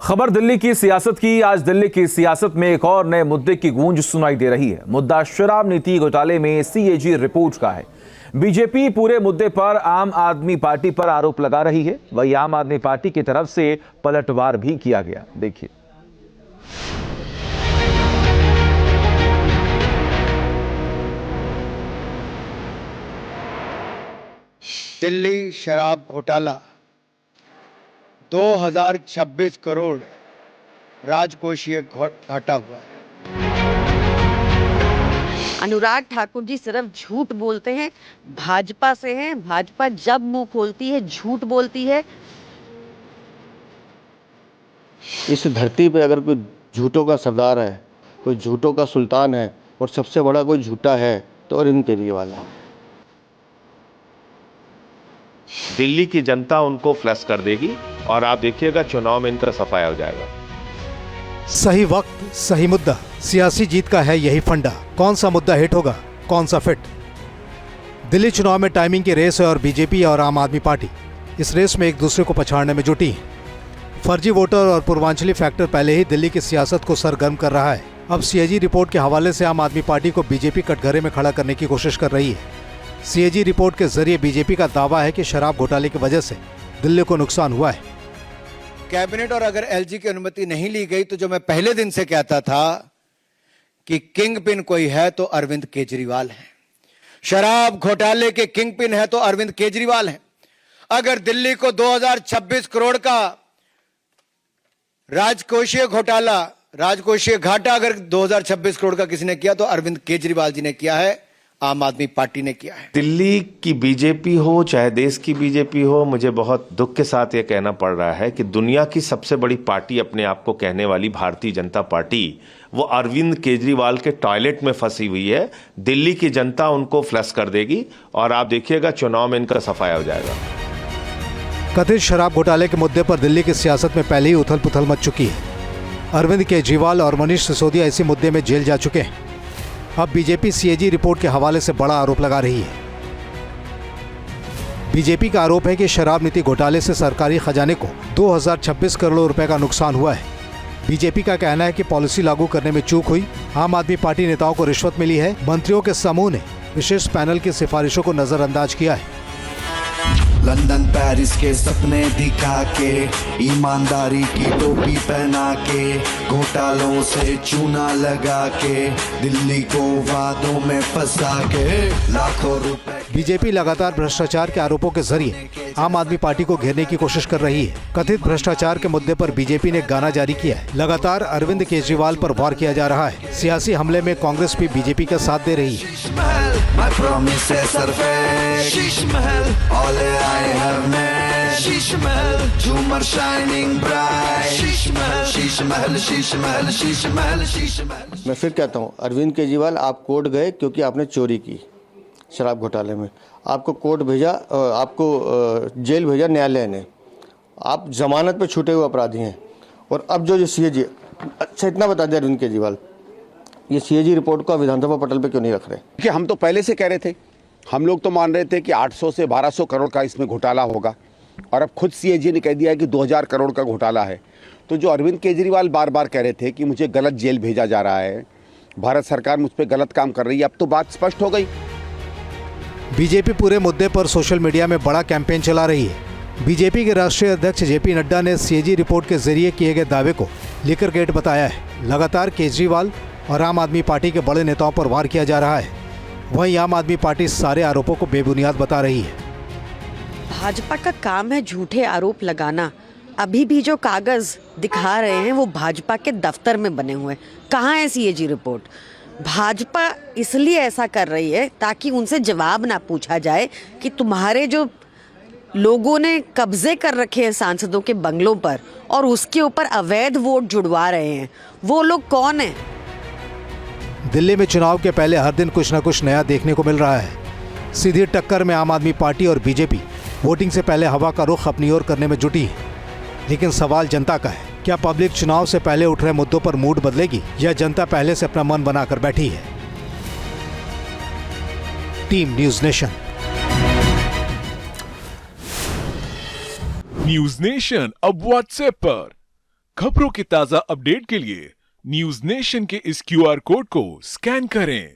खबर दिल्ली की सियासत की। आज दिल्ली की सियासत में एक और नए मुद्दे की गूंज सुनाई दे रही है। मुद्दा शराब नीति घोटाले में सीएजी रिपोर्ट का है। बीजेपी पूरे मुद्दे पर आम आदमी पार्टी पर आरोप लगा रही है। वहीं आम आदमी पार्टी की तरफ से पलटवार भी किया गया। देखिए। दिल्ली शराब घोटाला 2026 करोड़ राजकोषीय घाटा हुआ है। अनुराग ठाकुर जी सिर्फ झूठ बोलते हैं, भाजपा से हैं। भाजपा जब मुंह खोलती है झूठ बोलती है। इस धरती पे अगर कोई झूठों का सरदार है, कोई झूठों का सुल्तान है और सबसे बड़ा कोई झूठा है तो अरविंद केजरीवाल है। दिल्ली की जनता उनको फ्लश कर देगी और आप देखिएगा चुनाव में इनका सफाया हो जाएगा। सही वक्त, सही मुद्दा, सियासी जीत का है यही फंडा। कौन सा मुद्दा हिट होगा, कौन सा फिट। दिल्ली चुनाव में टाइमिंग की रेस है और बीजेपी और आम आदमी पार्टी इस रेस में एक दूसरे को पछाड़ने में जुटी है। फर्जी वोटर और पूर्वांचली फैक्टर पहले ही दिल्ली की सियासत को सरगर्म कर रहा है। अब सीएजी रिपोर्ट के हवाले से आम आदमी पार्टी को बीजेपी कटघरे में खड़ा करने की कोशिश कर रही है। सीएजी रिपोर्ट के जरिए बीजेपी का दावा है कि शराब घोटाले की वजह से दिल्ली को नुकसान हुआ है। कैबिनेट और अगर एलजी की अनुमति नहीं ली गई तो जो मैं पहले दिन से कहता था कि किंग पिन कोई है तो अरविंद केजरीवाल है। शराब घोटाले के किंग पिन है तो अरविंद केजरीवाल है। अगर दिल्ली को 2026 करोड़ का राजकोषीय घाटा अगर 2026 करोड़ का किसी ने किया तो अरविंद केजरीवाल जी ने किया है, आम आदमी पार्टी ने किया है। दिल्ली की बीजेपी हो चाहे देश की बीजेपी हो, मुझे बहुत दुख के साथ ये कहना पड़ रहा है कि दुनिया की सबसे बड़ी पार्टी अपने आप को कहने वाली भारतीय जनता पार्टी वो अरविंद केजरीवाल के टॉयलेट में फंसी हुई है। दिल्ली की जनता उनको फ्लश कर देगी और आप देखिएगा चुनाव में इनका सफाया हो जाएगा। कथित शराब घोटाले के मुद्दे पर दिल्ली की सियासत में पहले ही उथल पुथल मच चुकी है। अरविंद केजरीवाल और मनीष सिसोदिया इसी मुद्दे में जेल जा चुके हैं। अब बीजेपी सीएजी रिपोर्ट के हवाले से बड़ा आरोप लगा रही है। बीजेपी का आरोप है कि शराब नीति घोटाले से सरकारी खजाने को 2026 करोड़ रुपए का नुकसान हुआ है। बीजेपी का कहना है कि पॉलिसी लागू करने में चूक हुई। आम आदमी पार्टी नेताओं को रिश्वत मिली है। मंत्रियों के समूह ने विशेष पैनल की सिफारिशों को नजरअंदाज किया है। लंदन पेरिस के सपने दिखा के, ईमानदारी की टोपी पहना के, घोटालों से चूना लगा के, दिल्ली को वादों में फंसा के लाखों रुपए। बीजेपी लगातार भ्रष्टाचार के आरोपों के जरिए आम आदमी पार्टी को घेरने की कोशिश कर रही है। कथित भ्रष्टाचार के मुद्दे पर बीजेपी ने गाना जारी किया है। लगातार अरविंद केजरीवाल पर वार किया जा रहा है। सियासी हमले में कांग्रेस भी बीजेपी का साथ दे रही है। मैं फिर कहता हूँ, अरविंद केजरीवाल आप कोर्ट गए क्योंकि आपने चोरी की शराब घोटाले में। आपको कोर्ट भेजा, आपको जेल भेजा न्यायालय ने। आप जमानत पे छूटे हुए अपराधी हैं। और अब जो सीएजी, अच्छा इतना बता दिया अरविंद केजरीवाल, ये सीएजी रिपोर्ट को विधानसभा पटल पे क्यों नहीं रख रहे? कि हम तो पहले से कह रहे थे, हम लोग तो मान रहे थे कि 800 से 1200 करोड़ का इसमें घोटाला होगा और अब खुद सीएजी ने कह दिया है कि 2000 करोड़ का घोटाला है। तो जो अरविंद केजरीवाल बार बार कह रहे थे कि मुझे गलत जेल भेजा जा रहा है, भारत सरकार मुझ पर गलत काम कर रही है, अब तो बात स्पष्ट हो गई। बीजेपी पूरे मुद्दे पर सोशल मीडिया में बड़ा कैंपेन चला रही है। बीजेपी के राष्ट्रीय अध्यक्ष जेपी नड्डा ने सीएजी रिपोर्ट के जरिए किए गए दावे को लीकर गेट बताया है। लगातार केजरीवाल और आम आदमी पार्टी के बड़े नेताओं पर वार किया जा रहा है। वहीं आम आदमी पार्टी सारे आरोपों को बेबुनियाद बता रही है। भाजपा का काम है झूठे आरोप लगाना। अभी भी जो कागज दिखा रहे हैं वो भाजपा के दफ्तर में बने हुए हैं। कहाँ है सीएजी रिपोर्ट? भाजपा इसलिए ऐसा कर रही है ताकि उनसे जवाब ना पूछा जाए कि तुम्हारे जो लोगों ने कब्जे कर रखे हैं सांसदों के बंगलों पर और उसके ऊपर अवैध वोट जुड़वा रहे हैं, वो लोग कौन हैं? दिल्ली में चुनाव के पहले हर दिन कुछ न कुछ नया देखने को मिल रहा है। सीधी टक्कर में आम आदमी पार्टी और बीजेपी वोटिंग से पहले हवा का रुख अपनी ओर करने में जुटी है। लेकिन सवाल जनता का है, क्या पब्लिक चुनाव से पहले उठ रहे मुद्दों पर मूड बदलेगी या जनता पहले से अपना मन बनाकर बैठी है? Team news nation. News nation अब व्हाट्सएप पर खबरों के ताजा अपडेट के लिए न्यूज नेशन के इस QR कोड को स्कैन करें।